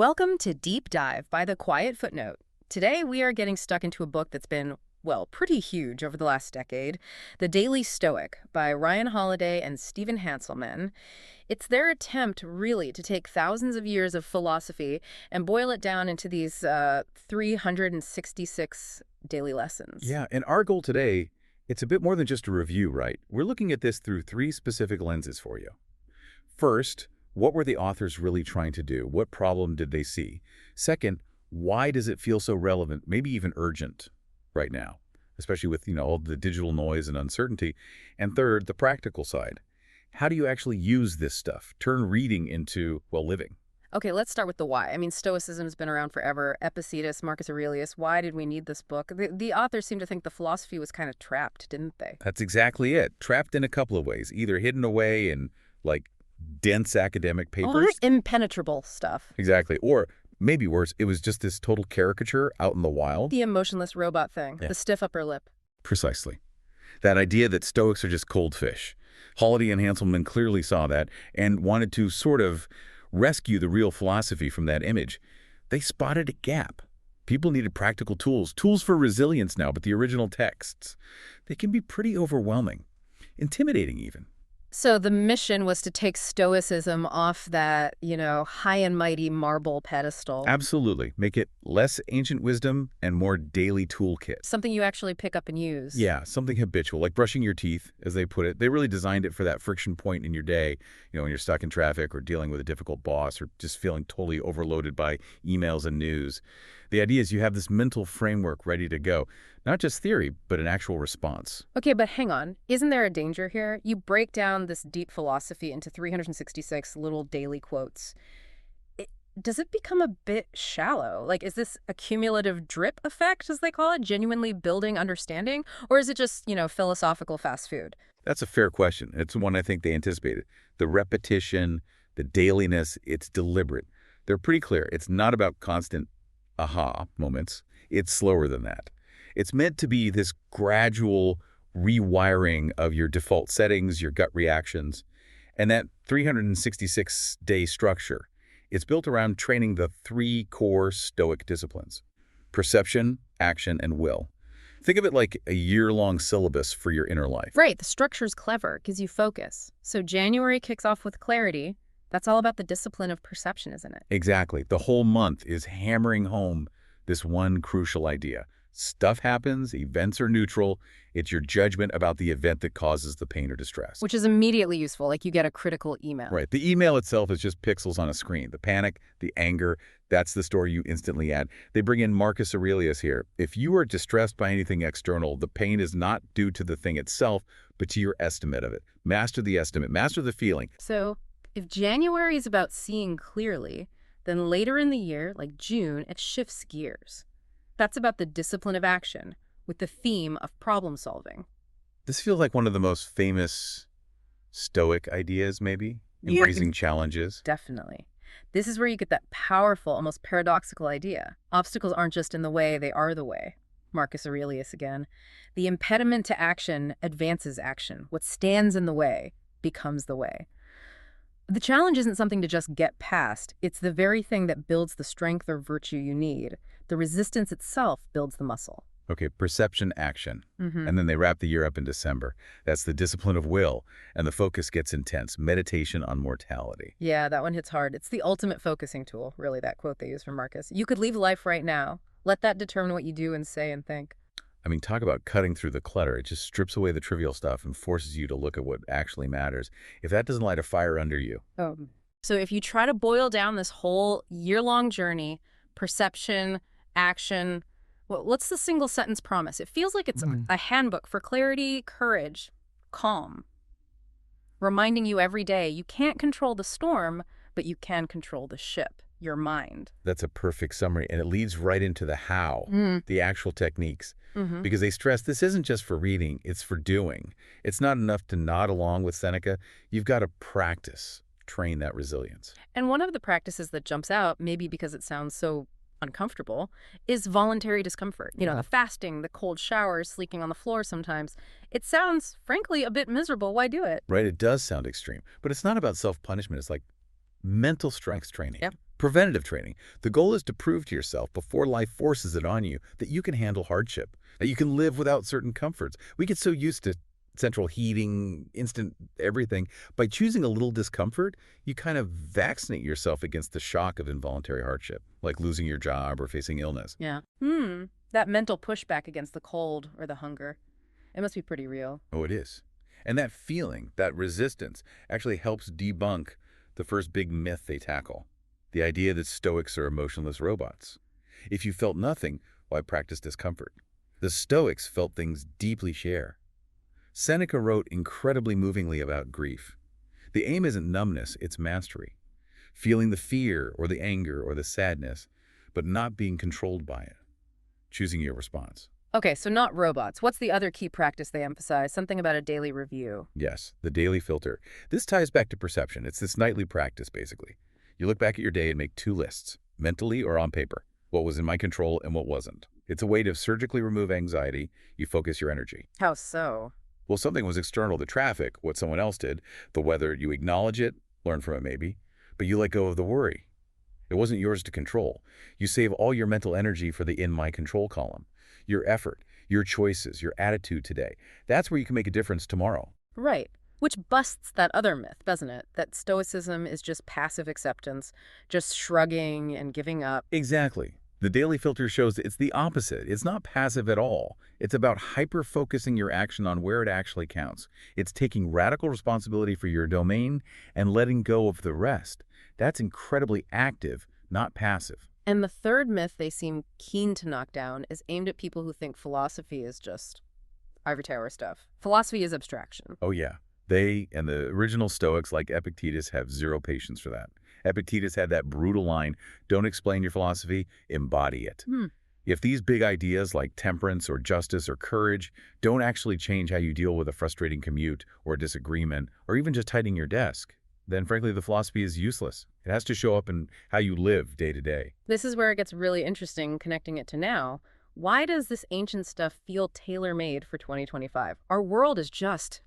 Welcome to Deep Dive by the Quiet Footnote. Today we are getting stuck into a book that's been, well, pretty huge over the last decade, The Daily Stoic by Ryan Holiday and Stephen Hanselman. It's their attempt, really, to take thousands of years of philosophy and boil it down into these 366 daily lessons. Yeah, and our goal today, it's a bit more than just a review, right? We're looking at this through three specific lenses for you. First, what were the authors really trying to do? What problem did they see? Second, why does it feel so relevant, maybe even urgent right now, especially with, all the digital noise and uncertainty? And third, the practical side. How do you actually use this stuff? Turn reading into, well, living. Okay, let's start with the why. I mean, Stoicism has been around forever. Epictetus, Marcus Aurelius, why did we need this book? The authors seem to think the philosophy was kind of trapped, didn't they? That's exactly it. Trapped in a couple of ways, either hidden away in, dense academic papers. All that impenetrable stuff. Exactly. Or maybe worse, it was just this total caricature out in the wild. The emotionless robot thing, Yeah. the stiff upper lip. Precisely. That idea that Stoics are just cold fish. Holiday and Hanselman clearly saw that and wanted to sort of rescue the real philosophy from that image. They spotted a gap. People needed practical tools for resilience now, but the original texts, they can be pretty overwhelming, intimidating even. So the mission was to take Stoicism off that, high and mighty marble pedestal. Absolutely. Make it less ancient wisdom and more daily toolkit. Something you actually pick up and use. Yeah, something habitual, like brushing your teeth, as they put it. They really designed it for that friction point in your day, when you're stuck in traffic or dealing with a difficult boss or just feeling totally overloaded by emails and news. The idea is you have this mental framework ready to go. Not just theory, but an actual response. Okay, but hang on. Isn't there a danger here? You break down this deep philosophy into 366 little daily quotes. Does it become a bit shallow? Is this a cumulative drip effect, as they call it, genuinely building understanding? Or is it just, philosophical fast food? That's a fair question. It's one I think they anticipated. The repetition, the dailiness, it's deliberate. They're pretty clear. It's not about constant aha moments. It's slower than that. It's meant to be this gradual rewiring of your default settings, your gut reactions, and that 366-day structure. It's built around training the three core Stoic disciplines: perception, action, and will. Think of it like a year-long syllabus for your inner life. Right, the structure's clever, gives you focus. So January kicks off with clarity. That's all about the discipline of perception, isn't it? Exactly. The whole month is hammering home this one crucial idea. Stuff happens, events are neutral. It's your judgment about the event that causes the pain or distress. Which is immediately useful, like you get a critical email. Right. The email itself is just pixels on a screen. The panic, the anger, that's the story you instantly add. They bring in Marcus Aurelius here. If you are distressed by anything external, the pain is not due to the thing itself, but to your estimate of it. Master the estimate, master the feeling. So if January is about seeing clearly, then later in the year, like June, it shifts gears. That's about the discipline of action, with the theme of problem solving. This feels like one of the most famous Stoic ideas, maybe? Embracing challenges. Definitely. This is where you get that powerful, almost paradoxical idea. Obstacles aren't just in the way, they are the way. Marcus Aurelius again. The impediment to action advances action. What stands in the way becomes the way. The challenge isn't something to just get past. It's the very thing that builds the strength or virtue you need. The resistance itself builds the muscle. Okay, perception, action. And then they wrap the year up in December. That's the discipline of will, and the focus gets intense. Meditation on mortality. Yeah, that one hits hard. It's the ultimate focusing tool, really, that quote they use from Marcus. You could leave life right now. Let that determine what you do and say and think. I mean, talk about cutting through the clutter. It just strips away the trivial stuff and forces you to look at what actually matters. If that doesn't light a fire under you. So if you try to boil down this whole year-long journey, perception, action, what's the single sentence promise? It feels like it's a handbook for clarity, courage, calm. Reminding you every day, you can't control the storm, but you can control the ship, your mind. That's a perfect summary, and it leads right into the how, the actual techniques. Because they stress this isn't just for reading, it's for doing. It's not enough to nod along with Seneca. You've got to practice, train that resilience. And one of the practices that jumps out, maybe because it sounds so uncomfortable, is voluntary discomfort. The fasting, the cold showers, sleeping on the floor sometimes. It sounds, frankly, a bit miserable. Why do it? Right, it does sound extreme. But it's not about self-punishment. It's like mental strength training. Yep. Preventative training. The goal is to prove to yourself before life forces it on you that you can handle hardship, that you can live without certain comforts. We get so used to central heating, instant everything. By choosing a little discomfort, you kind of vaccinate yourself against the shock of involuntary hardship, like losing your job or facing illness. Yeah. That mental pushback against the cold or the hunger. It must be pretty real. Oh, it is. And that feeling, that resistance, actually helps debunk the first big myth they tackle, the idea that Stoics are emotionless robots. If you felt nothing, why practice discomfort? The Stoics felt things deeply share. Seneca wrote incredibly movingly about grief. The aim isn't numbness, it's mastery. Feeling the fear or the anger or the sadness, but not being controlled by it. Choosing your response. Okay, so not robots. What's the other key practice they emphasize? Something about a daily review. Yes, the daily filter. This ties back to perception. It's this nightly practice, basically. You look back at your day and make two lists, mentally or on paper. What was in my control and what wasn't. It's a way to surgically remove anxiety. You focus your energy. How so? Well, something was external, the traffic, what someone else did, the weather. You acknowledge it, learn from it maybe, but you let go of the worry. It wasn't yours to control. You save all your mental energy for the in my control column. Your effort, your choices, your attitude today. That's where you can make a difference tomorrow. Right. Which busts that other myth, doesn't it? That Stoicism is just passive acceptance, just shrugging and giving up. Exactly. The daily filter shows it's the opposite. It's not passive at all. It's about hyper-focusing your action on where it actually counts. It's taking radical responsibility for your domain and letting go of the rest. That's incredibly active, not passive. And the third myth they seem keen to knock down is aimed at people who think philosophy is just ivory tower stuff. Philosophy is abstraction. Oh yeah. They and the original Stoics like Epictetus have zero patience for that. Epictetus had that brutal line, don't explain your philosophy, embody it. If these big ideas like temperance or justice or courage don't actually change how you deal with a frustrating commute or a disagreement or even just tidying your desk, then frankly the philosophy is useless. It has to show up in how you live day to day. This is where it gets really interesting connecting it to now. Why does this ancient stuff feel tailor-made for 2025? Our world is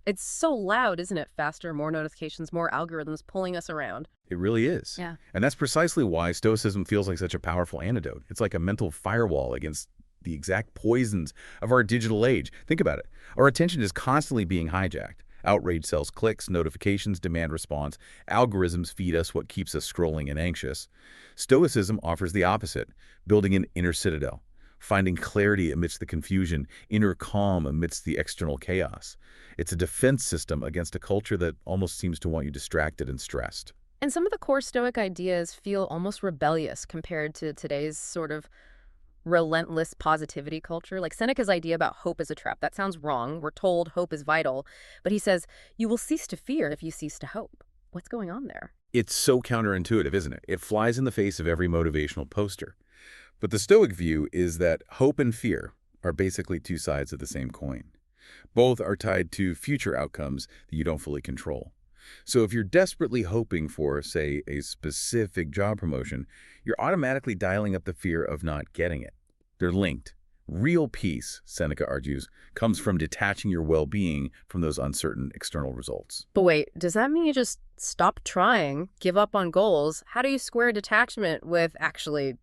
it's so loud, isn't it? Faster, more notifications, more algorithms pulling us around. It really is. Yeah. And that's precisely why Stoicism feels like such a powerful antidote. It's like a mental firewall against the exact poisons of our digital age. Think about it. Our attention is constantly being hijacked. Outrage sells clicks, notifications demand response, algorithms feed us what keeps us scrolling and anxious. Stoicism offers the opposite, building an inner citadel, finding clarity amidst the confusion, inner calm amidst the external chaos. It's a defense system against a culture that almost seems to want you distracted and stressed. And some of the core Stoic ideas feel almost rebellious compared to today's sort of relentless positivity culture. Like Seneca's idea about hope is a trap. That sounds wrong. We're told hope is vital. But he says, you will cease to fear if you cease to hope. What's going on there? It's so counterintuitive, isn't it? It flies in the face of every motivational poster. But the Stoic view is that hope and fear are basically two sides of the same coin. Both are tied to future outcomes that you don't fully control. So if you're desperately hoping for, say, a specific job promotion, you're automatically dialing up the fear of not getting it. They're linked. Real peace, Seneca argues, comes from detaching your well-being from those uncertain external results. But wait, does that mean you just stop trying, give up on goals? How do you square detachment with actually,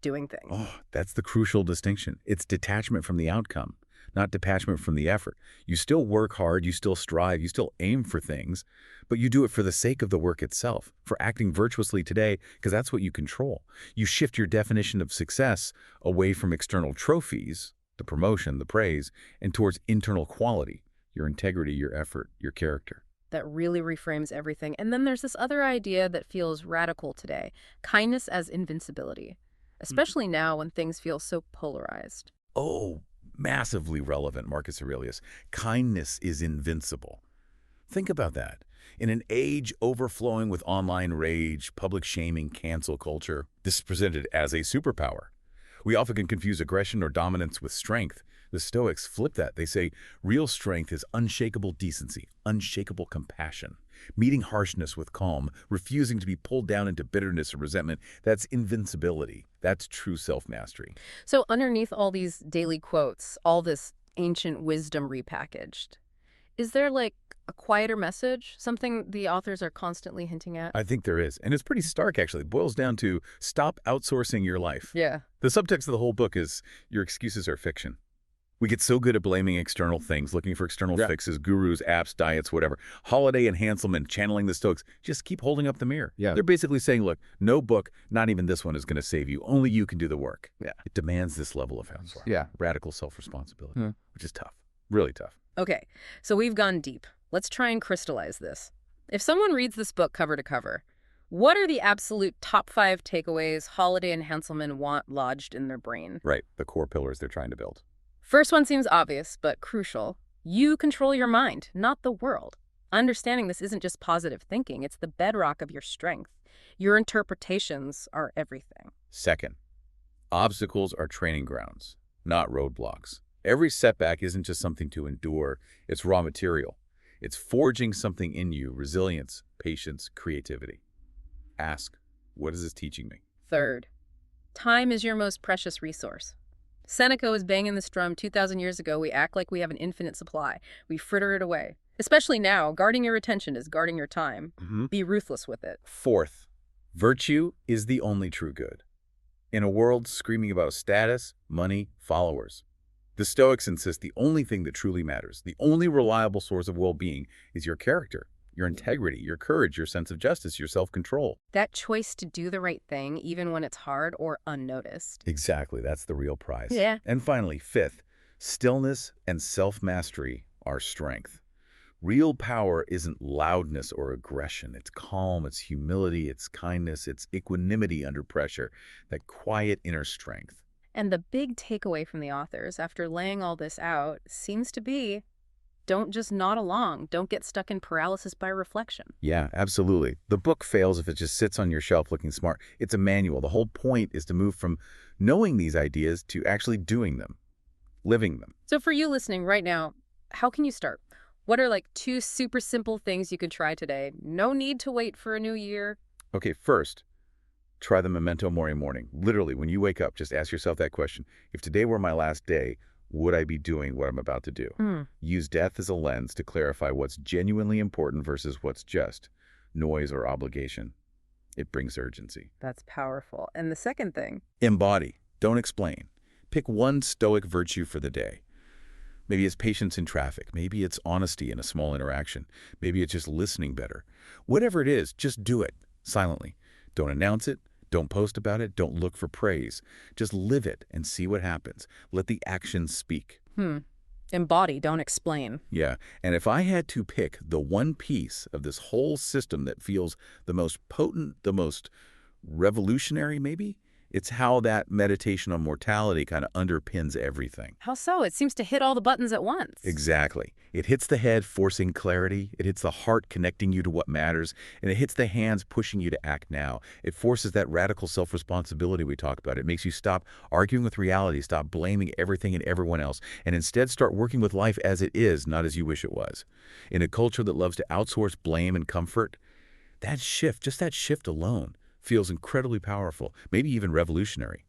doing things? Oh, that's the crucial distinction. It's detachment from the outcome, not detachment from the effort. You still work hard, you still strive, you still aim for things, but you do it for the sake of the work itself, for acting virtuously today, because that's what you control. You shift your definition of success away from external trophies, the promotion, the praise, and towards internal quality, your integrity, your effort, your character. That really reframes everything. And then there's this other idea that feels radical today, kindness as invincibility, especially now when things feel so polarized. Oh, massively relevant, Marcus Aurelius. Kindness is invincible. Think about that. In an age overflowing with online rage, public shaming, cancel culture, this is presented as a superpower. We often can confuse aggression or dominance with strength. The Stoics flip that. They say real strength is unshakable decency, unshakable compassion, meeting harshness with calm, refusing to be pulled down into bitterness or resentment. That's invincibility. That's true self-mastery. So underneath all these daily quotes, all this ancient wisdom repackaged, is there like a quieter message, something the authors are constantly hinting at? I think there is. And it's pretty stark, actually. It boils down to stop outsourcing your life. Yeah. The subtext of the whole book is your excuses are fiction. We get so good at blaming external things, looking for external fixes, gurus, apps, diets, whatever. Holiday and Hanselman channeling the Stoics, just keep holding up the mirror. Yeah. They're basically saying, look, no book, not even this one, is going to save you. Only you can do the work. Yeah. It demands this level of radical self-responsibility, which is tough, really tough. Okay, so we've gone deep. Let's try and crystallize this. If someone reads this book cover to cover, what are the absolute top 5 takeaways Holiday and Hanselman want lodged in their brain? Right, the core pillars they're trying to build. First one seems obvious, but crucial. You control your mind, not the world. Understanding this isn't just positive thinking, it's the bedrock of your strength. Your interpretations are everything. Second, obstacles are training grounds, not roadblocks. Every setback isn't just something to endure, it's raw material. It's forging something in you, resilience, patience, creativity. Ask, what is this teaching me? Third, time is your most precious resource. Seneca was banging this drum 2,000 years ago. We act like we have an infinite supply. We fritter it away. Especially now, guarding your attention is guarding your time. Be ruthless with it. Fourth, virtue is the only true good. In a world screaming about status, money, followers, the Stoics insist the only thing that truly matters, the only reliable source of well-being is your character, your integrity, your courage, your sense of justice, your self-control. That choice to do the right thing, even when it's hard or unnoticed. Exactly. That's the real prize. Yeah. And finally, fifth, stillness and self-mastery are strength. Real power isn't loudness or aggression. It's calm, it's humility, it's kindness, it's equanimity under pressure, that quiet inner strength. And the big takeaway from the authors, after laying all this out, seems to be, don't just nod along. Don't get stuck in paralysis by reflection. Yeah, absolutely. The book fails if it just sits on your shelf looking smart. It's a manual. The whole point is to move from knowing these ideas to actually doing them, living them. So for you listening right now, how can you start? What are 2 super simple things you can try today? No need to wait for a new year. Okay, first, try the memento mori morning. Literally, when you wake up, just ask yourself that question. If today were my last day, would I be doing what I'm about to do? Use death as a lens to clarify what's genuinely important versus what's just noise or obligation. It brings urgency. That's powerful. And the second thing? Embody. Don't explain. Pick one Stoic virtue for the day. Maybe it's patience in traffic. Maybe it's honesty in a small interaction. Maybe it's just listening better. Whatever it is, just do it silently. Don't announce it. Don't post about it. Don't look for praise. Just live it and see what happens. Let the actions speak. Embody, don't explain. Yeah, and if I had to pick the one piece of this whole system that feels the most potent, the most revolutionary maybe, it's how that meditation on mortality kind of underpins everything. How so? It seems to hit all the buttons at once. Exactly. It hits the head, forcing clarity. It hits the heart, connecting you to what matters. And it hits the hands, pushing you to act now. It forces that radical self-responsibility we talked about. It makes you stop arguing with reality, stop blaming everything and everyone else, and instead start working with life as it is, not as you wish it was. In a culture that loves to outsource blame and comfort, that shift, just that shift alone, feels incredibly powerful, maybe even revolutionary.